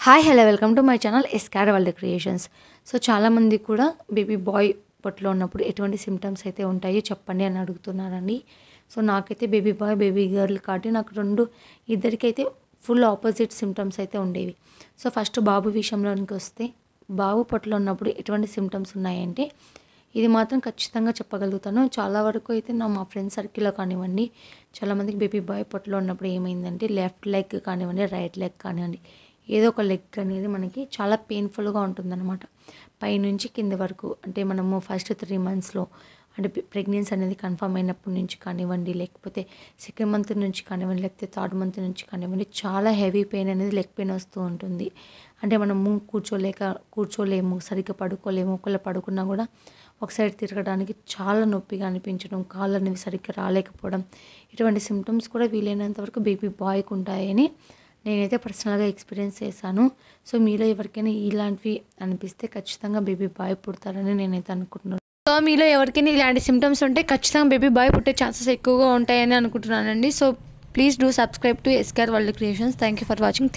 Hi hello welcome to my channel Escar World Creations. So చాలామంది కూడా baby bye పొట్టలో ఉన్నప్పుడు ఎటువంటి సిమ్టమ్స్ అయితే ఉంటాయో చెప్పండి అని అడుగుతున్నారండి. సో నాకైతే బేబీ బాయ్ బేబీ గర్ల్ కాబట్టి నాకు ఇద్దరికైతే ఫుల్ ఆపోజిట్ సిమ్టమ్స్ అయితే ఉండేవి. సో ఫస్ట్ బాబు విషయంలోనికి వస్తే, బాబు పొట్టలో ఉన్నప్పుడు ఎటువంటి సిమ్టమ్స్ ఉన్నాయంటే ఇది మాత్రం ఖచ్చితంగా చెప్పగలుగుతాను. చాలా వరకు అయితే మా ఫ్రెండ్స్ సర్కిల్లో కానివ్వండి, చాలామందికి బేబీ బాయ్ పొట్టలో ఉన్నప్పుడు ఏమైందంటే లెఫ్ట్ లెగ్ కానివ్వండి, రైట్ లెగ్ కానివ్వండి, ఏదో ఒక లెగ్ అనేది మనకి చాలా పెయిన్ఫుల్గా ఉంటుందన్నమాట. పైనుంచి కింద వరకు, అంటే మనము ఫస్ట్ 3 మంత్స్లో అంటే ప్రెగ్నెన్సీ అనేది కన్ఫర్మ్ అయినప్పటి నుంచి కానివ్వండి, లేకపోతే సెకండ్ మంత్ నుంచి కానివ్వండి, లేకపోతే థర్డ్ మంత్ నుంచి కానివ్వండి, చాలా హెవీ పెయిన్ అనేది లెగ్ పెయిన్ వస్తూ ఉంటుంది. అంటే మనము కూర్చోలేము, సరిగ్గా పడుకోలేము. ఒకవేళ పడుకున్నా కూడా ఒక సైడ్ తిరగడానికి చాలా నొప్పిగా అనిపించడం, కాళ్ళు అనేవి సరిగ్గా రాలేకపోవడం, ఇటువంటి సిమ్టమ్స్ కూడా వీలైనంత వరకు బేబీ బాయ్కి ఉంటాయని నేనైతే పర్సనల్గా ఎక్స్పీరియన్స్ చేశాను. సో మీలో ఎవరికైనా ఇలాంటివి అనిపిస్తే ఖచ్చితంగా బేబీ బాయ్ పుడతారని నేనైతే అనుకుంటున్నాను. సో మీలో ఎవరికైనా ఇలాంటి సిమ్టమ్స్ ఉంటే ఖచ్చితంగా బేబీ బాయ్ పుట్టే ఛాన్సెస్ ఎక్కువగా ఉంటాయని అనుకుంటున్నానండి. So please do subscribe to Escar World Creations. Thank you for watching.